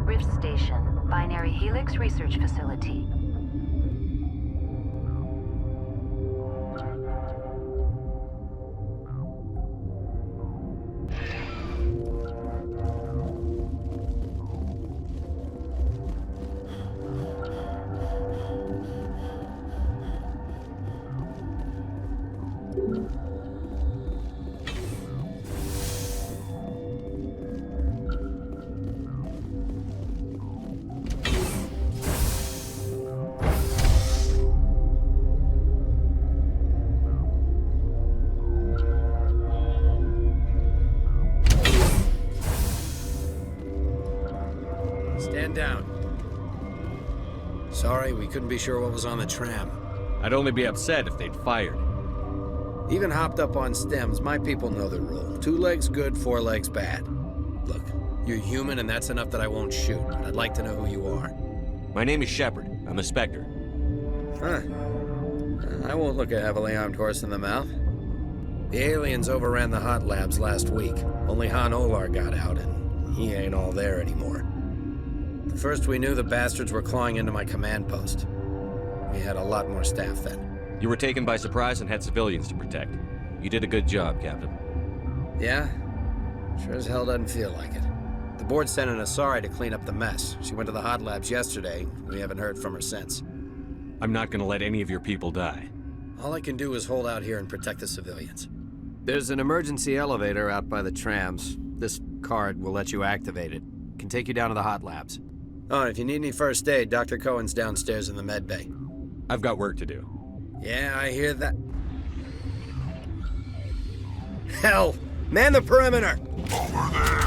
Rift Station, Binary Helix Research Facility. Stand down. Sorry, we couldn't be sure what was on the tram. I'd only be upset if they'd fired. Even hopped up on stems, my people know the rule. 2 legs good, 4 legs bad. Look, you're human and that's enough that I won't shoot, but I'd like to know who you are. My name is Shepard. I'm a Spectre. Huh. I won't look a heavily armed horse in the mouth. The aliens overran the hot labs last week. Only Han Olar got out, and he ain't all there anymore. The first we knew, the bastards were clawing into my command post. We had a lot more staff then. You were taken by surprise and had civilians to protect. You did a good job, Captain. Yeah? Sure as hell doesn't feel like it. The board sent an Asari to clean up the mess. She went to the hot labs yesterday. We haven't heard from her since. I'm not gonna let any of your people die. All I can do is hold out here and protect the civilians. There's an emergency elevator out by the trams. This card will let you activate it. Can take you down to the hot labs. Oh, and if you need any first aid, Dr. Cohen's downstairs in the med bay. I've got work to do. Yeah, I hear that. Hell! Man the perimeter! Over there!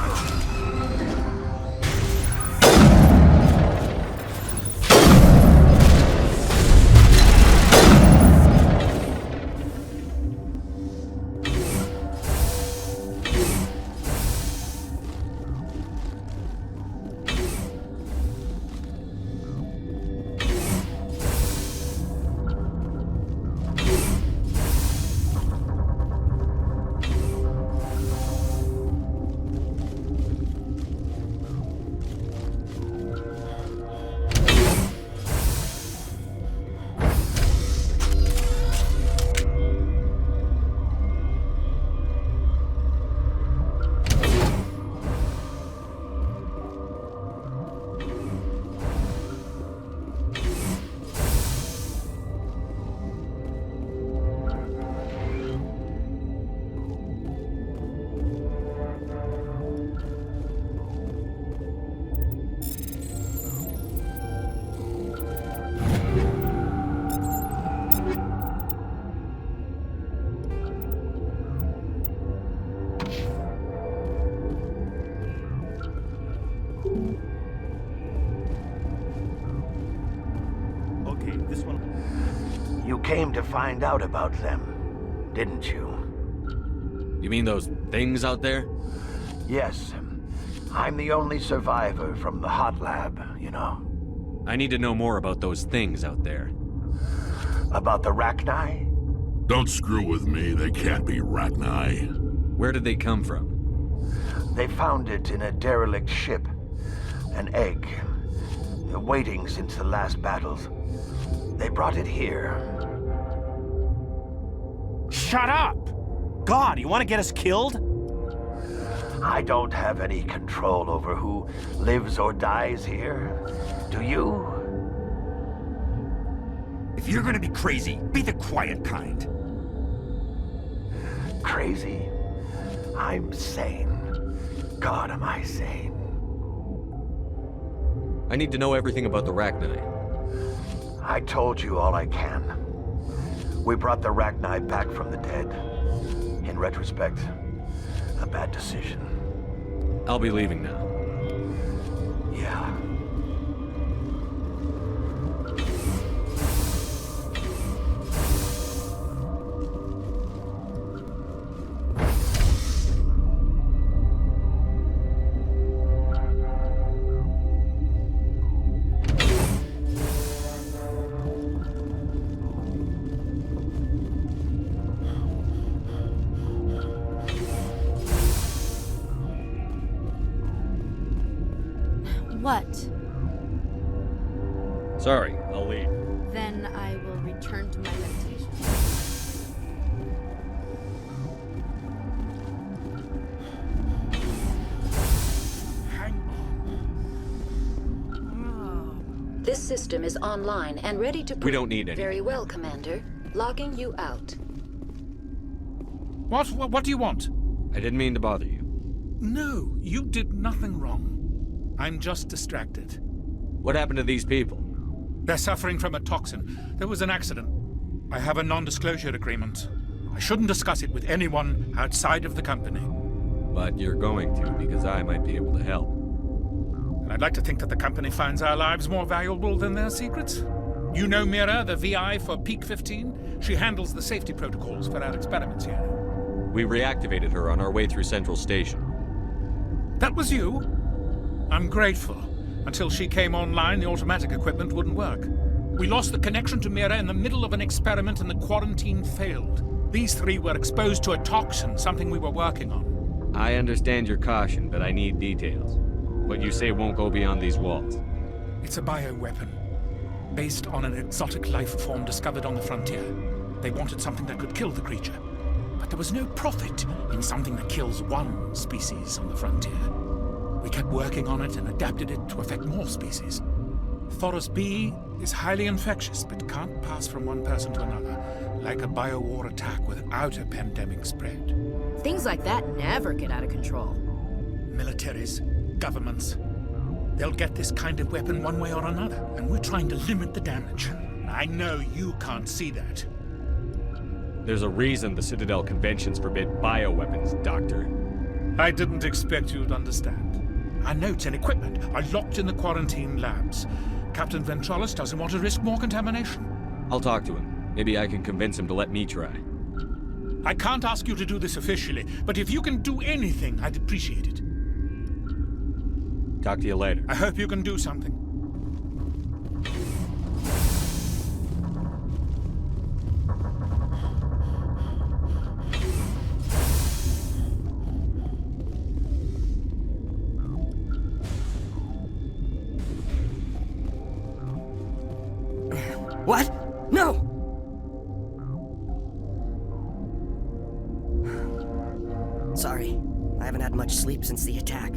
You came to find out about them, didn't you? You mean those things out there? Yes. I'm the only survivor from the hot lab, you know. I need to know more about those things out there. About the Rachni? Don't screw with me, they can't be Rachni. Where did they come from? They found it in a derelict ship. An egg. Waiting since the last battles. They brought it here. Shut up! God, you want to get us killed? I don't have any control over who lives or dies here. Do you? If you're gonna be crazy, be the quiet kind. Crazy? I'm sane. God, am I sane? I need to know everything about the Rachni. I told you all I can. We brought the Rachni back from the dead. In retrospect, a bad decision. I'll be leaving now. Yeah. What? Sorry, I'll leave. Then I will return to my meditation. This system is online and ready to... We don't need any. Very well, Commander. Logging you out. What do you want? I didn't mean to bother you. No, you did nothing wrong. I'm just distracted. What happened to these people? They're suffering from a toxin. There was an accident. I have a non-disclosure agreement. I shouldn't discuss it with anyone outside of the company. But you're going to, because I might be able to help. And I'd like to think that the company finds our lives more valuable than their secrets. You know Mira, the VI for Peak 15? She handles the safety protocols for our experiments here. We reactivated her on our way through Central Station. That was you? I'm grateful. Until she came online, the automatic equipment wouldn't work. We lost the connection to Mira in the middle of an experiment and the quarantine failed. These three were exposed to a toxin, something we were working on. I understand your caution, but I need details. What you say won't go beyond these walls. It's a bioweapon, based on an exotic life form discovered on the frontier. They wanted something that could kill the creature. But there was no profit in something that kills one species on the frontier. We kept working on it and adapted it to affect more species. Thoros B is highly infectious, but can't pass from one person to another, like a biowar attack without a pandemic spread. Things like that never get out of control. Militaries, governments, they'll get this kind of weapon one way or another, and we're trying to limit the damage. I know you can't see that. There's a reason the Citadel conventions forbid bioweapons, Doctor. I didn't expect you'd understand. Our notes and equipment are locked in the quarantine labs. Captain Ventralis doesn't want to risk more contamination. I'll talk to him. Maybe I can convince him to let me try. I can't ask you to do this officially, but if you can do anything, I'd appreciate it. Talk to you later. I hope you can do something. What? No! Sorry, I haven't had much sleep since the attack.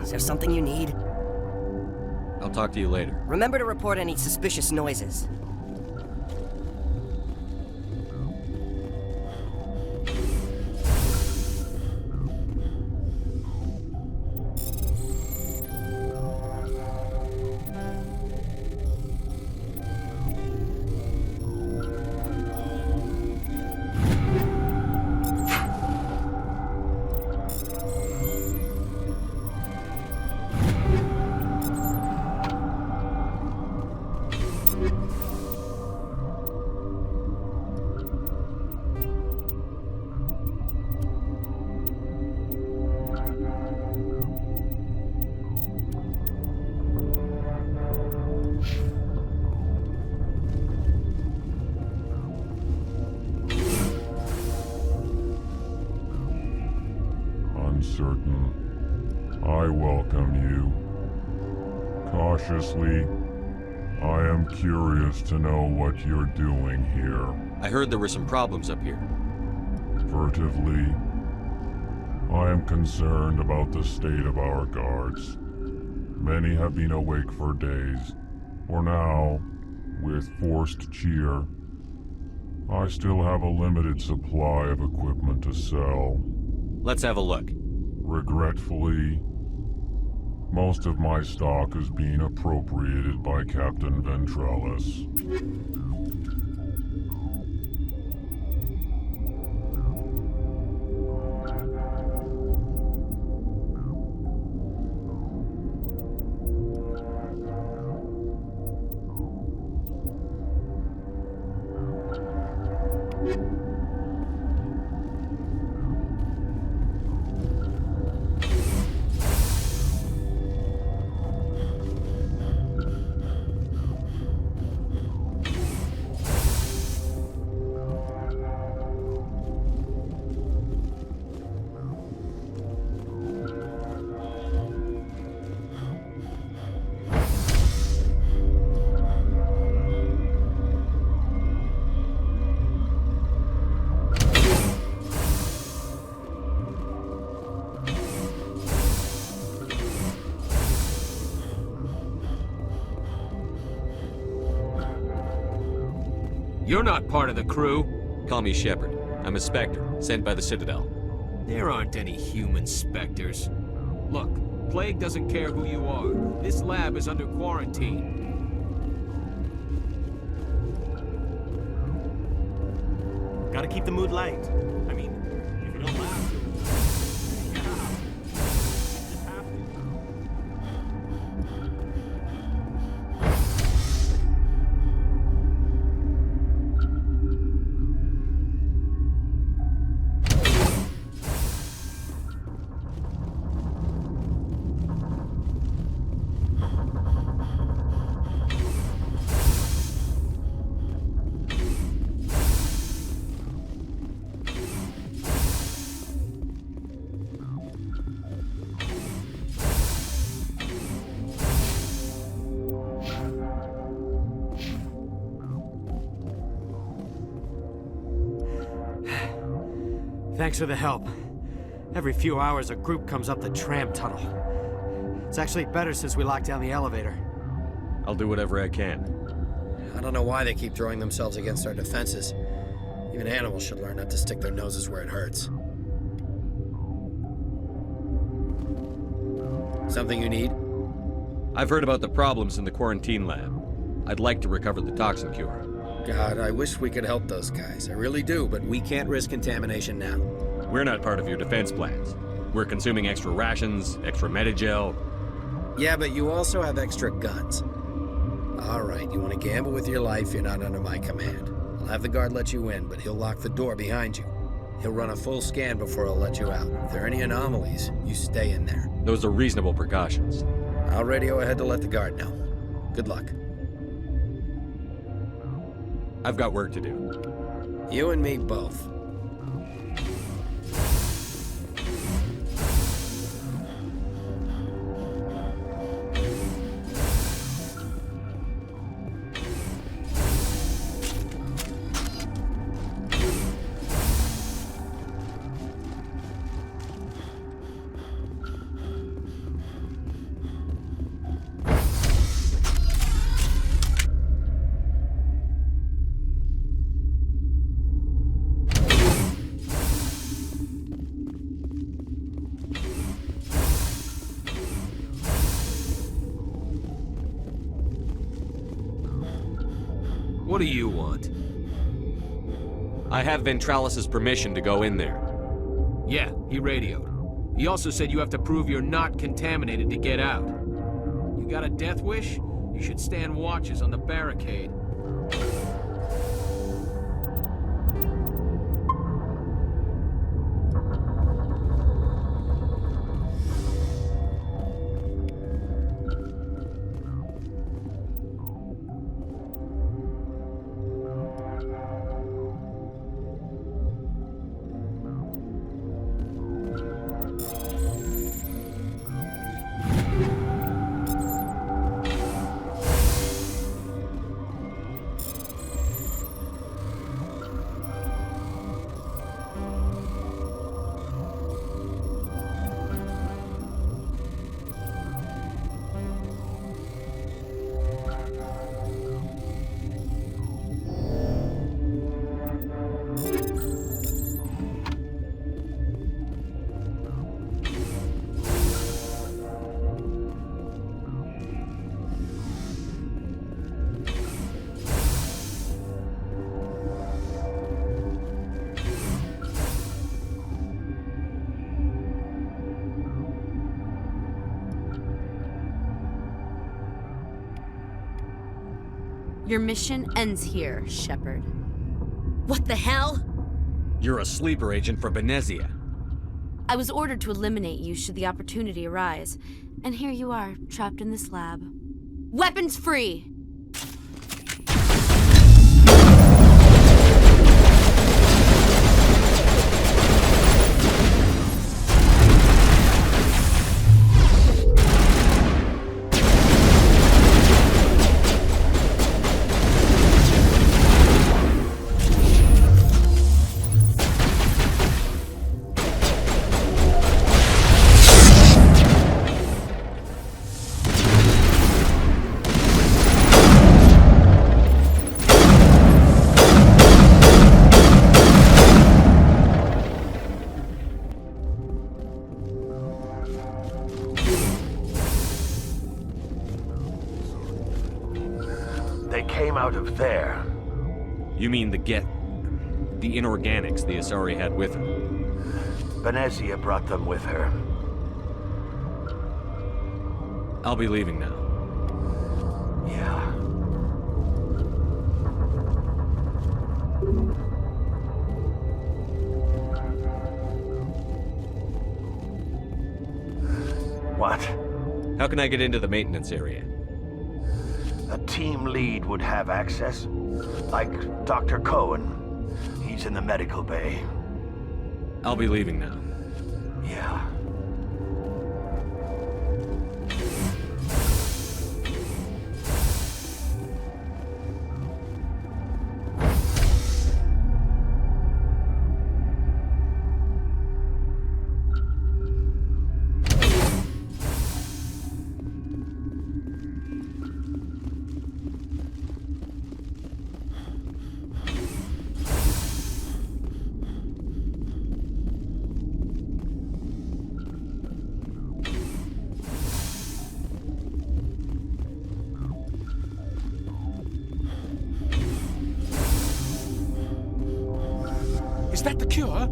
Is there something you need? I'll talk to you later. Remember to report any suspicious noises. Uncertain, I welcome you. Cautiously, I am curious to know what you're doing here. I heard there were some problems up here. Furtively, I am concerned about the state of our guards. Many have been awake for days, or now, with forced cheer. I still have a limited supply of equipment to sell. Let's have a look. Regretfully, most of my stock is being appropriated by Captain Ventralis. You're not part of the crew. Call me Shepard. I'm a Spectre, sent by the Citadel. There aren't any human specters. Look, Plague doesn't care who you are. This lab is under quarantine. Gotta keep the mood light. I mean, if you don't laugh... Thanks for the help. Every few hours, a group comes up the tram tunnel. It's actually better since we locked down the elevator. I'll do whatever I can. I don't know why they keep throwing themselves against our defenses. Even animals should learn not to stick their noses where it hurts. Something you need? I've heard about the problems in the quarantine lab. I'd like to recover the toxin cure. God, I wish we could help those guys. I really do, but we can't risk contamination now. We're not part of your defense plans. We're consuming extra rations, extra Medigel. Yeah, but you also have extra guns. All right, you want to gamble with your life, you're not under my command. I'll have the guard let you in, but he'll lock the door behind you. He'll run a full scan before he'll let you out. If there are any anomalies, you stay in there. Those are reasonable precautions. I'll radio ahead to let the guard know. Good luck. I've got work to do. You and me both. What do you want? I have Ventralis's permission to go in there. Yeah, he radioed. He also said you have to prove you're not contaminated to get out. You got a death wish? You should stand watches on the barricade. Your mission ends here, Shepard. What the hell? You're a sleeper agent for Benezia. I was ordered to eliminate you should the opportunity arise. And here you are, trapped in this lab. Weapons free! There. You mean the inorganics the Asari had with her? Venezia brought them with her. I'll be leaving now. Yeah. What? How can I get into the maintenance area? A team lead would have access. Like Dr. Cohen. He's in the medical bay. I'll be leaving now. Yeah. Is that the cure?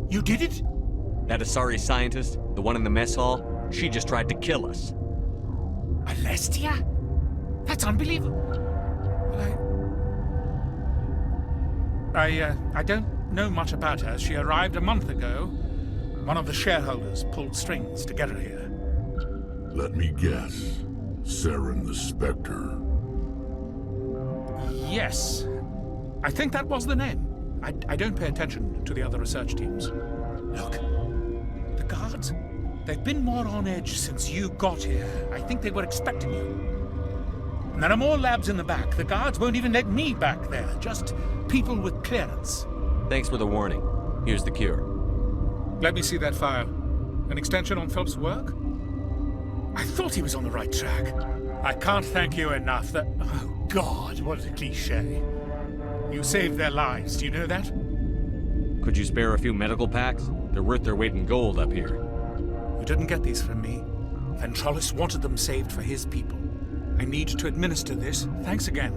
You did it? That Asari scientist, the one in the mess hall, she just tried to kill us. Alestia? That's unbelievable. Well, I don't know much about her. She arrived a month ago. One of the shareholders pulled strings to get her here. Let me guess. Saren the Spectre. Yes. I think that was the name. I don't pay attention to the other research teams. Look, the guards, they've been more on edge since you got here. I think they were expecting you. And there are more labs in the back. The guards won't even let me back there. Just people with clearance. Thanks for the warning. Here's the cure. Let me see that file. An extension on Phelps' work? I thought he was on the right track. I can't thank you enough that... Oh, God, what a cliché. You saved their lives, do you know that? Could you spare a few medical packs? They're worth their weight in gold up here. You didn't get these from me. Ventralis wanted them saved for his people. I need to administer this. Thanks again.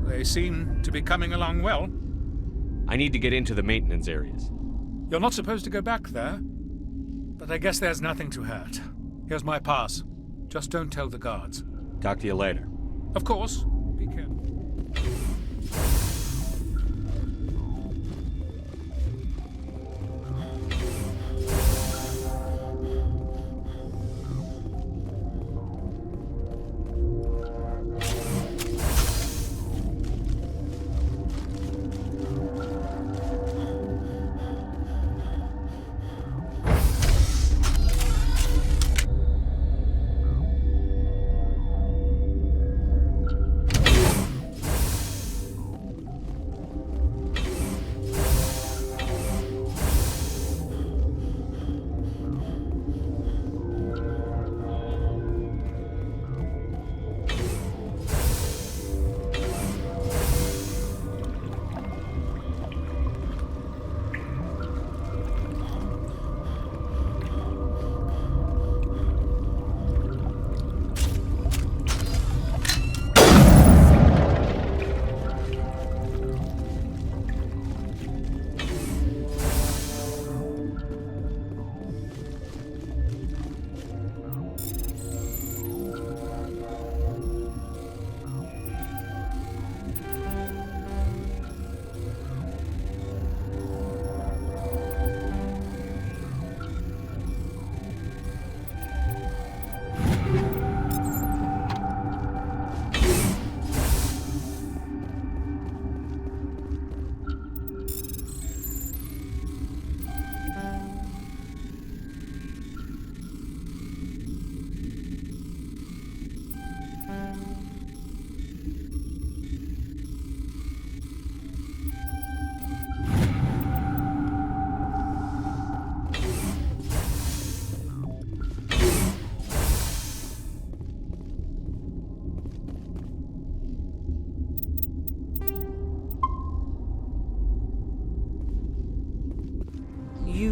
They seem to be coming along well. I need to get into the maintenance areas. You're not supposed to go back there, but I guess there's nothing to hurt. Here's my pass. Just don't tell the guards. Talk to you later. Of course. Be careful.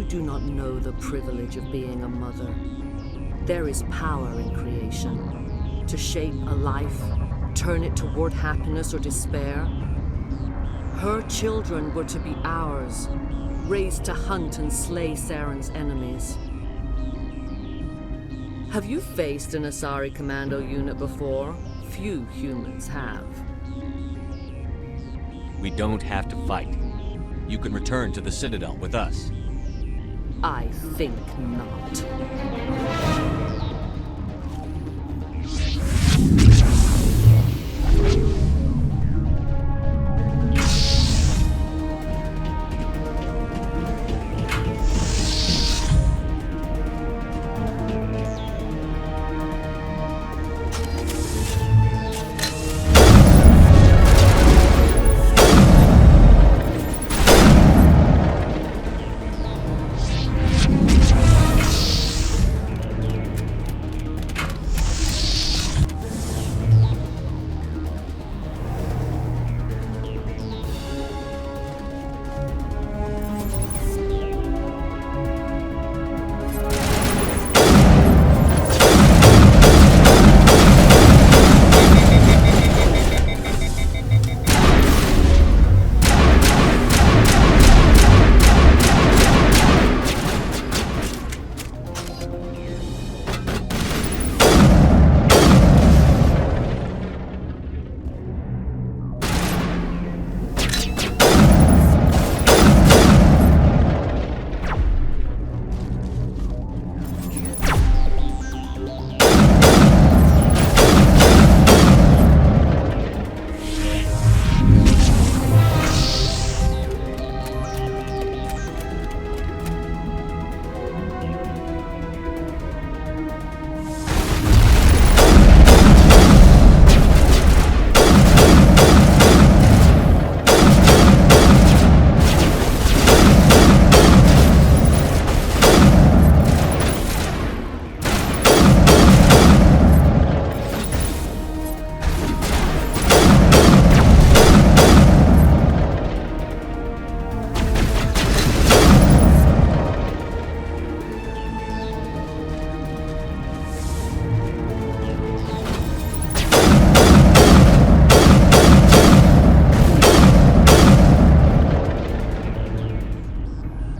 do not know the privilege of being a mother. There is power in creation. To shape a life, turn it toward happiness or despair. Her children were to be ours, raised to hunt and slay Saren's enemies. Have you faced an Asari commando unit before? Few humans have. We don't have to fight. You can return to the Citadel with us. I think not.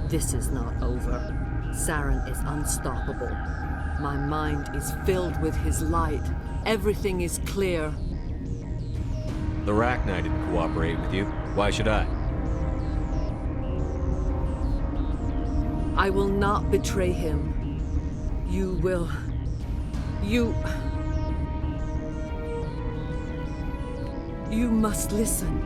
This is not over. Saren is unstoppable. My mind is filled with his light. Everything is clear. The Rachni didn't cooperate with you. Why should I? I will not betray him. You will. You must listen.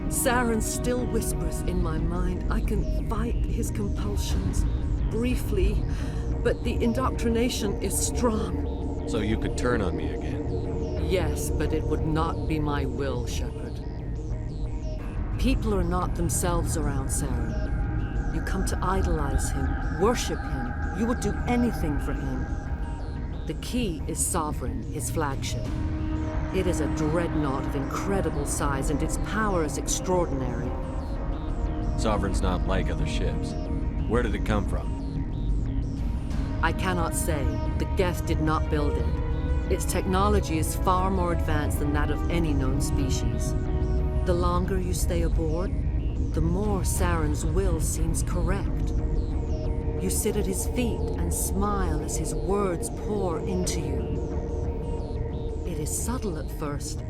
Saren still whispers in my mind. I can fight his compulsions, briefly, but the indoctrination is strong. So you could turn on me again? Yes, but it would not be my will, Shepard. People are not themselves around Saren. You come to idolize him, worship him. You would do anything for him. The key is Sovereign, his flagship. It is a dreadnought of incredible size, and its power is extraordinary. Sovereign's not like other ships. Where did it come from? I cannot say. The Geth did not build it. Its technology is far more advanced than that of any known species. The longer you stay aboard, the more Saren's will seems correct. You sit at his feet and smile as his words pour into you. It is subtle at first.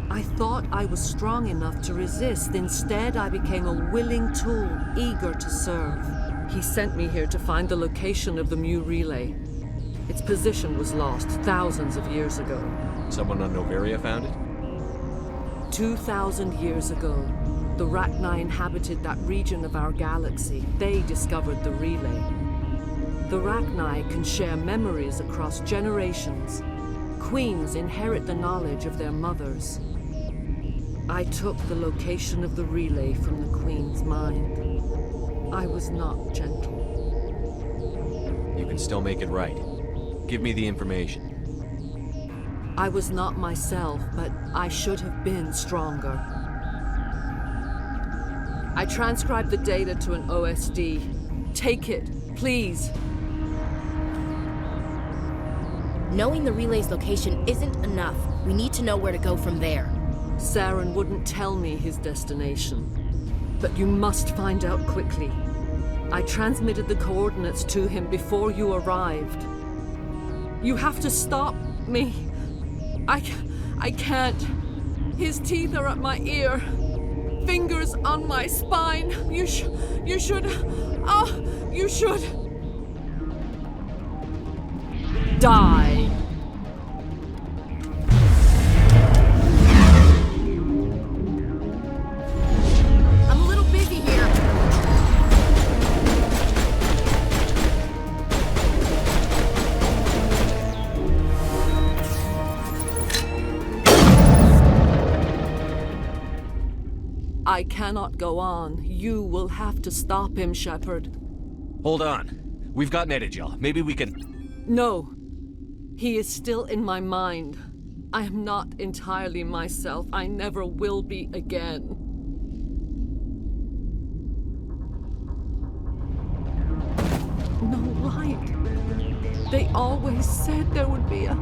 I thought I was strong enough to resist. Instead, I became a willing tool, eager to serve. He sent me here to find the location of the Mu relay. Its position was lost thousands of years ago. Someone on Noveria found it? 2,000 years ago, the Rachni inhabited that region of our galaxy. They discovered the relay. The Rachni can share memories across generations. Queens inherit the knowledge of their mothers. I took the location of the relay from the Queen's mind. I was not gentle. You can still make it right. Give me the information. I was not myself, but I should have been stronger. I transcribed the data to an OSD. Take it, please. Knowing the relay's location isn't enough. We need to know where to go from there. Saren wouldn't tell me his destination. But you must find out quickly. I transmitted the coordinates to him before you arrived. You have to stop me. I can't. His teeth are at my ear. Fingers on my spine. You should. You should. Die. I'm a little busy here. I cannot go on. You will have to stop him, Shepard. Hold on. We've got Netagel. Maybe we can... No. He is still in my mind. I am not entirely myself. I never will be again. No light. They always said there would be a...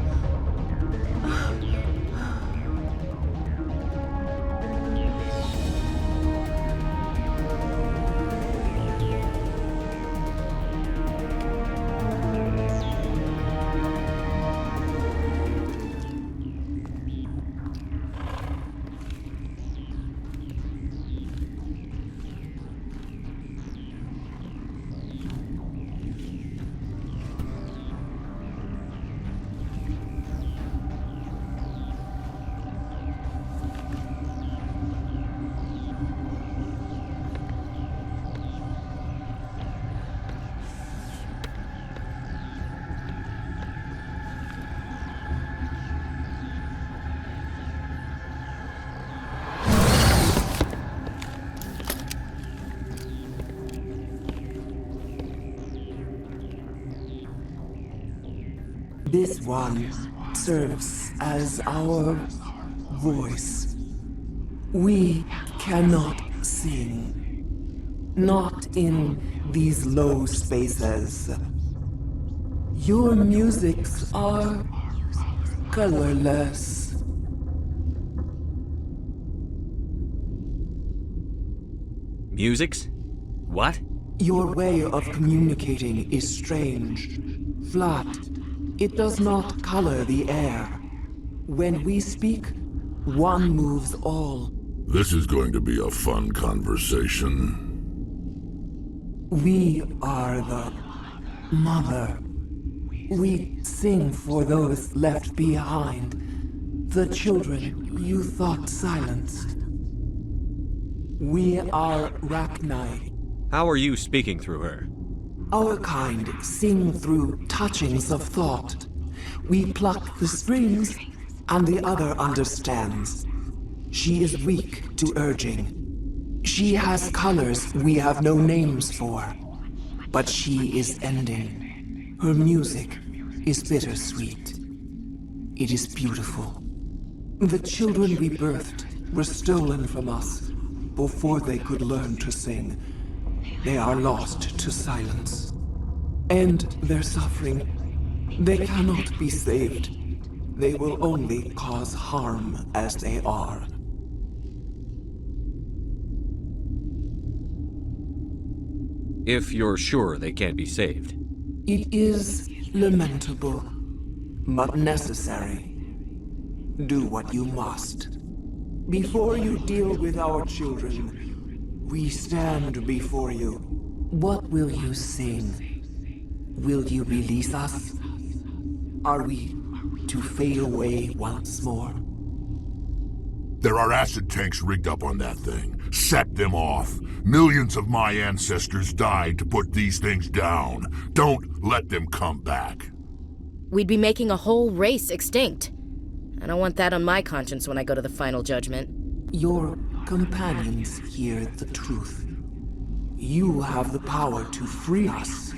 This one serves as our voice. We cannot sing. Not in these low spaces. Your musics are colorless. Musics? What? Your way of communicating is strange. Flat. It does not color the air. When we speak, one moves all. This is going to be a fun conversation. We are the mother. We sing for those left behind, the children you thought silenced. We are Rachni. How are you speaking through her? Our kind sing through touchings of thought. We pluck the strings, and the other understands. She is weak to urging. She has colors we have no names for. But she is ending. Her music is bittersweet. It is beautiful. The children we birthed were stolen from us before they could learn to sing. They are lost to silence. And their suffering, they cannot be saved. They will only cause harm as they are. If you're sure they can't be saved. It is lamentable, but necessary. Do what you must. Before you deal with our children, we stand before you. What will you sing? Will you release us? Are we to fade away once more? There are acid tanks rigged up on that thing. Set them off. Millions of my ancestors died to put these things down. Don't let them come back. We'd be making a whole race extinct. I don't want that on my conscience when I go to the final judgment. Your companions hear the truth. You have the power to free us,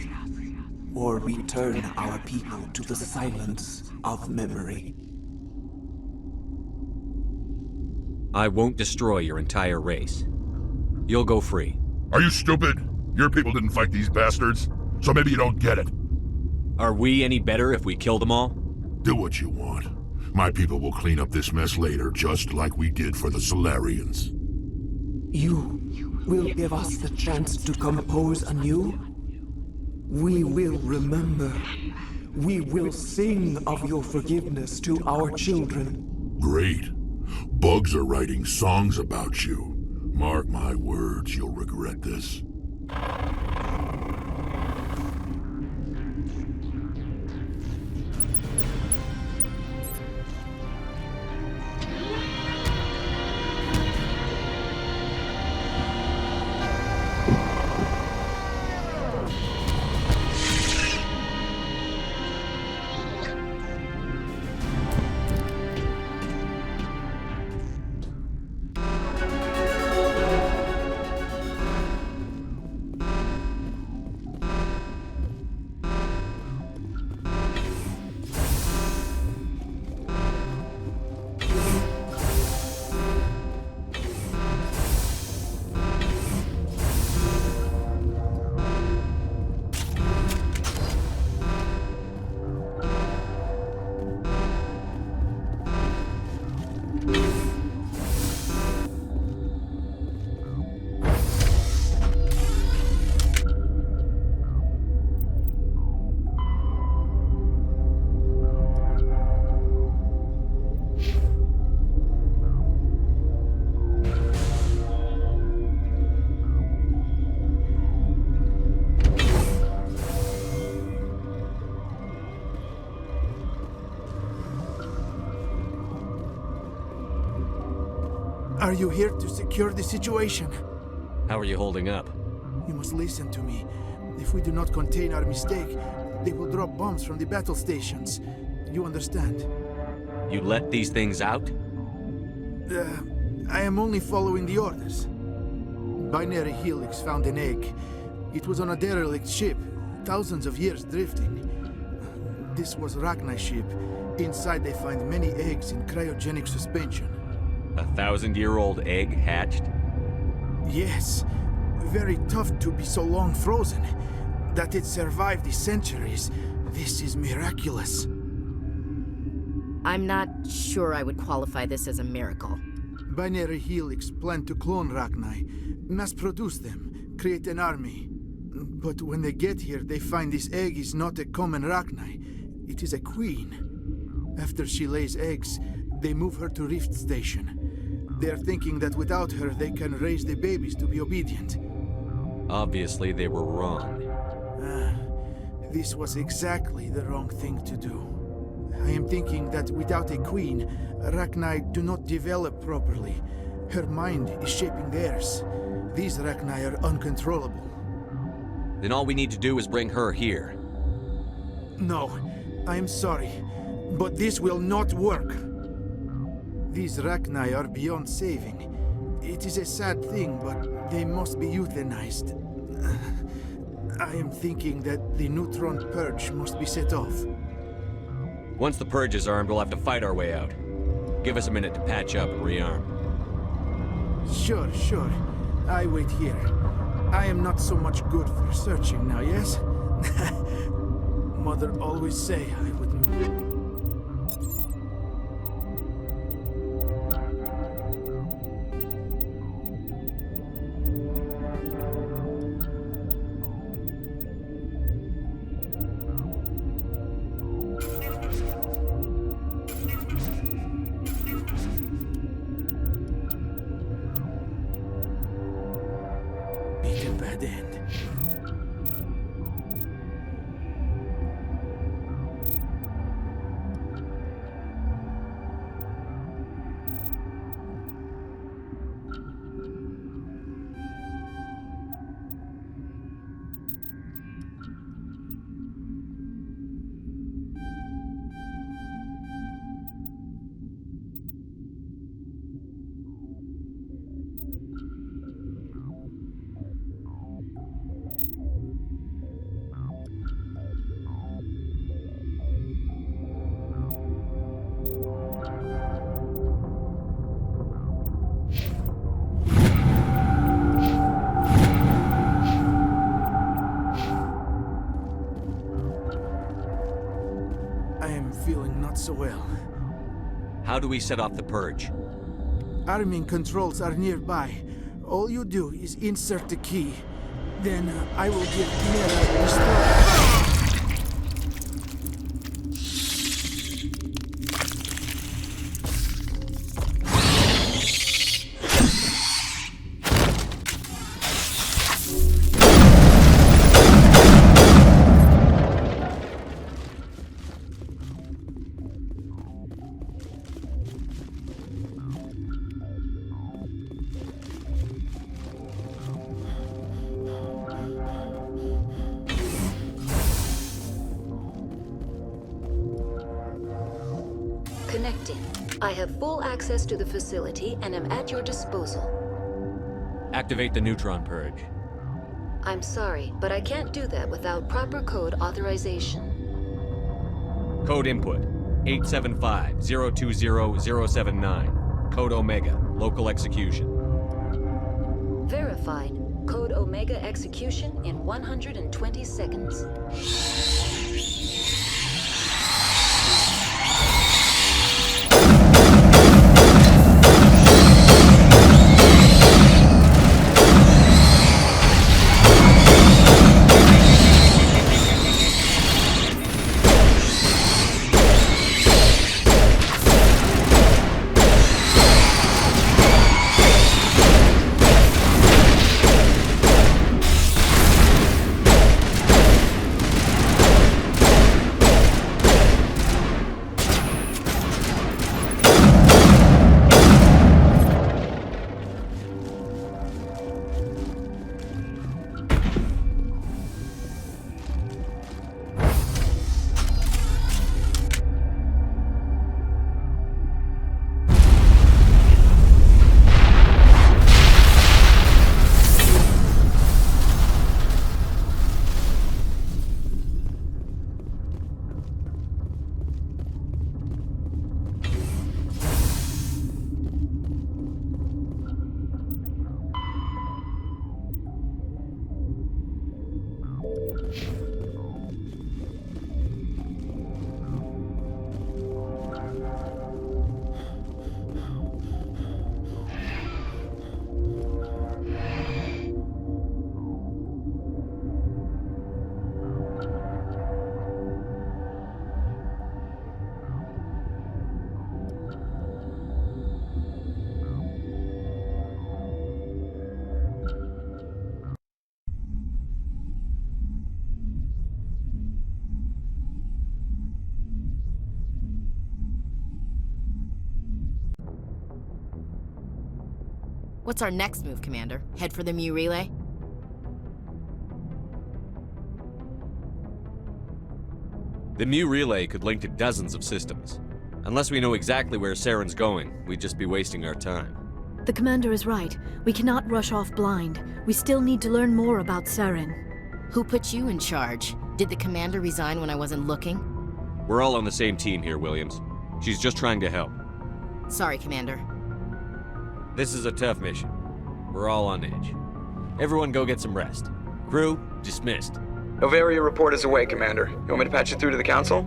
or return our people to the silence of memory. I won't destroy your entire race. You'll go free. Are you stupid? Your people didn't fight these bastards, so maybe you don't get it. Are we any better if we kill them all? Do what you want. My people will clean up this mess later, just like we did for the Solarians. You will give us the chance to compose anew? We will remember. We will sing of your forgiveness to our children. Great. Bugs are writing songs about you. Mark my words, you'll regret this. Are you here to secure the situation? How are you holding up? You must listen to me. If we do not contain our mistake, they will drop bombs from the battle stations. You understand? You let these things out? I am only following the orders. Binary Helix found an egg. It was on a derelict ship, thousands of years drifting. This was Rachni's ship. Inside they find many eggs in cryogenic suspension. 1,000-year-old egg hatched? Yes. Very tough to be so long frozen. That it survived the centuries. This is miraculous. I'm not sure I would qualify this as a miracle. Binary Helix planned to clone Rachni, mass-produce them, create an army. But when they get here, they find this egg is not a common Rachni. It is a queen. After she lays eggs, they move her to Rift Station. They are thinking that without her, they can raise the babies to be obedient. Obviously, they were wrong. This was exactly the wrong thing to do. I am thinking that without a queen, Rachni do not develop properly. Her mind is shaping theirs. These Rachni are uncontrollable. Then all we need to do is bring her here. No, I am sorry, but this will not work. These Rachni are beyond saving. It is a sad thing, but they must be euthanized. I am thinking that the neutron purge must be set off. Once the purge is armed, we'll have to fight our way out. Give us a minute to patch up and rearm. Sure. I wait here. I am not so much good for searching now, yes? Mother always say I wouldn't... bad end. so well. How do we set off the purge? Arming controls are nearby. All you do is insert the key. Then I will give Chimera restore. Connecting. I have full access to the facility and am at your disposal. Activate the neutron purge. I'm sorry, but I can't do that without proper code authorization. Code input 875-020-079. Code Omega. Local execution. Verified. Code Omega execution in 120 seconds. What's our next move, Commander? Head for the Mu relay? The Mu relay could link to dozens of systems. Unless we know exactly where Saren's going, we'd just be wasting our time. The Commander is right. We cannot rush off blind. We still need to learn more about Saren. Who put you in charge? Did the Commander resign when I wasn't looking? We're all on the same team here, Williams. She's just trying to help. Sorry, Commander. This is a tough mission. We're all on edge. Everyone go get some rest. Crew, dismissed. Novaria report is away, Commander. You want me to patch you through to the Council?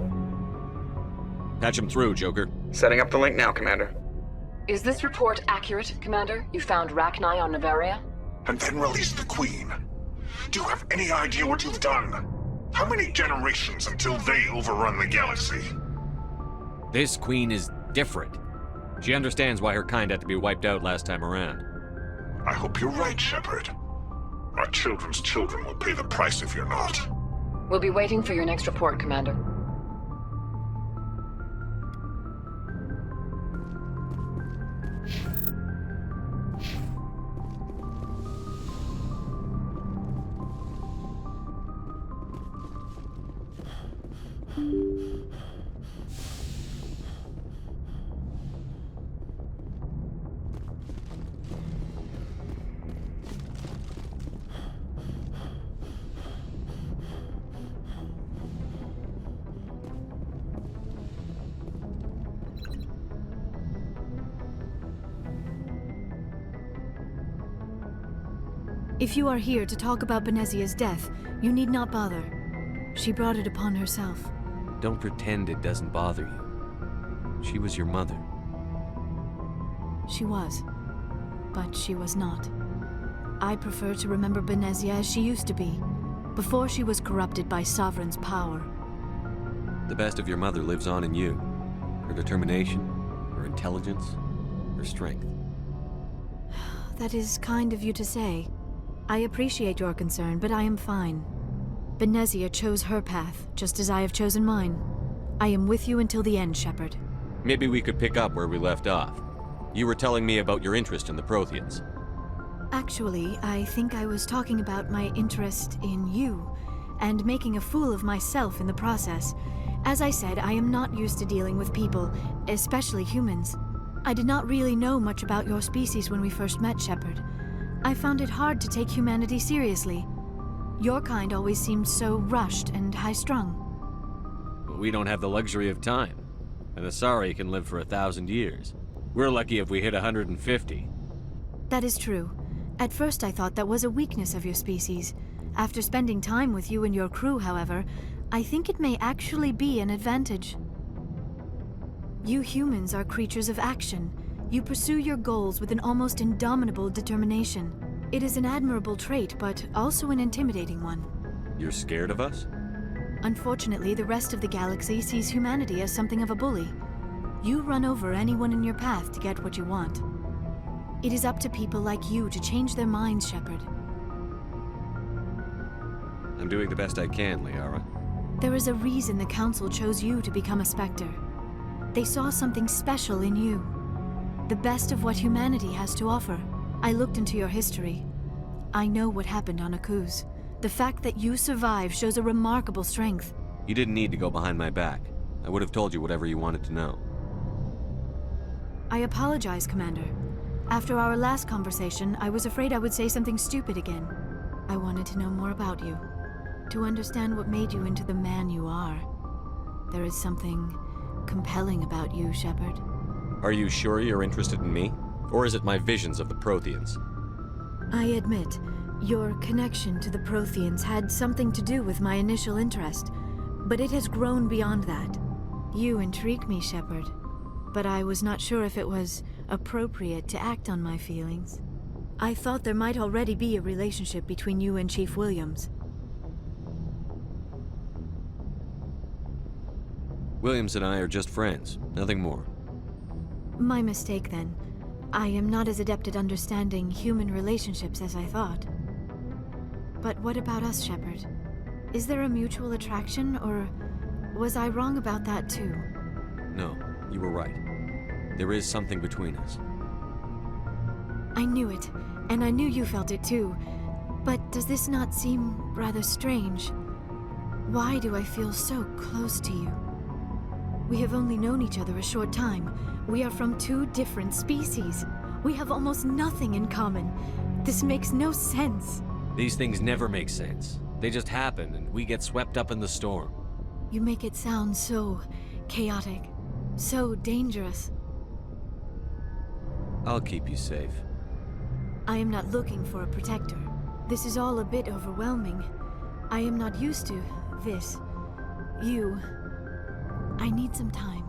Patch him through, Joker. Setting up the link now, Commander. Is this report accurate, Commander? You found Rachni on Novaria? And then released the Queen. Do you have any idea what you've done? How many generations until they overrun the galaxy? This Queen is different. She understands why her kind had to be wiped out last time around. I hope you're right, Shepard. Our children's children will pay the price if you're not. We'll be waiting for your next report, Commander. If you are here to talk about Benezia's death, you need not bother. She brought it upon herself. Don't pretend it doesn't bother you. She was your mother. She was. But she was not. I prefer to remember Benezia as she used to be, before she was corrupted by Sovereign's power. The best of your mother lives on in you. Her determination, her intelligence, her strength. That is kind of you to say. I appreciate your concern, but I am fine. Benezia chose her path, just as I have chosen mine. I am with you until the end, Shepard. Maybe we could pick up where we left off. You were telling me about your interest in the Protheans. Actually, I think I was talking about my interest in you, and making a fool of myself in the process. As I said, I am not used to dealing with people, especially humans. I did not really know much about your species when we first met, Shepard. I found it hard to take humanity seriously. Your kind always seemed so rushed and high-strung. But we don't have the luxury of time. An Asari can live for 1,000 years. We're lucky if we hit 150. That is true. At first I thought that was a weakness of your species. After spending time with you and your crew, however, I think it may actually be an advantage. You humans are creatures of action. You pursue your goals with an almost indomitable determination. It is an admirable trait, but also an intimidating one. You're scared of us? Unfortunately, the rest of the galaxy sees humanity as something of a bully. You run over anyone in your path to get what you want. It is up to people like you to change their minds, Shepard. I'm doing the best I can, Liara. There is a reason the Council chose you to become a Spectre. They saw something special in you. The best of what humanity has to offer. I looked into your history. I know what happened on Akuz. The fact that you survived shows a remarkable strength. You didn't need to go behind my back. I would have told you whatever you wanted to know. I apologize, Commander. After our last conversation, I was afraid I would say something stupid again. I wanted to know more about you. To understand what made you into the man you are. There is something compelling about you, Shepard. Are you sure you're interested in me? Or is it my visions of the Protheans? I admit, your connection to the Protheans had something to do with my initial interest, but it has grown beyond that. You intrigue me, Shepard, but I was not sure if it was appropriate to act on my feelings. I thought there might already be a relationship between you and Chief Williams. Williams and I are just friends, nothing more. My mistake, then. I am not as adept at understanding human relationships as I thought. But what about us, Shepard? Is there a mutual attraction, or was I wrong about that too? No, you were right. There is something between us. I knew it, and I knew you felt it too. But does this not seem rather strange? Why do I feel so close to you? We have only known each other a short time. We are from two different species. We have almost nothing in common. This makes no sense. These things never make sense. They just happen, and we get swept up in the storm. You make it sound so chaotic, so dangerous. I'll keep you safe. I am not looking for a protector. This is all a bit overwhelming. I am not used to this. You. I need some time.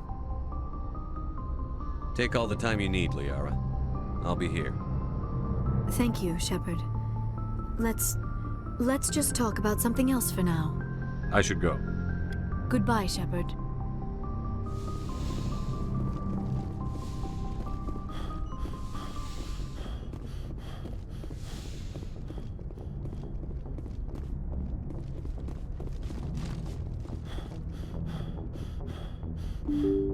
Take all the time you need, Liara. I'll be here. Thank you, Shepard. Let's just talk about something else for now. I should go. Goodbye, Shepard. you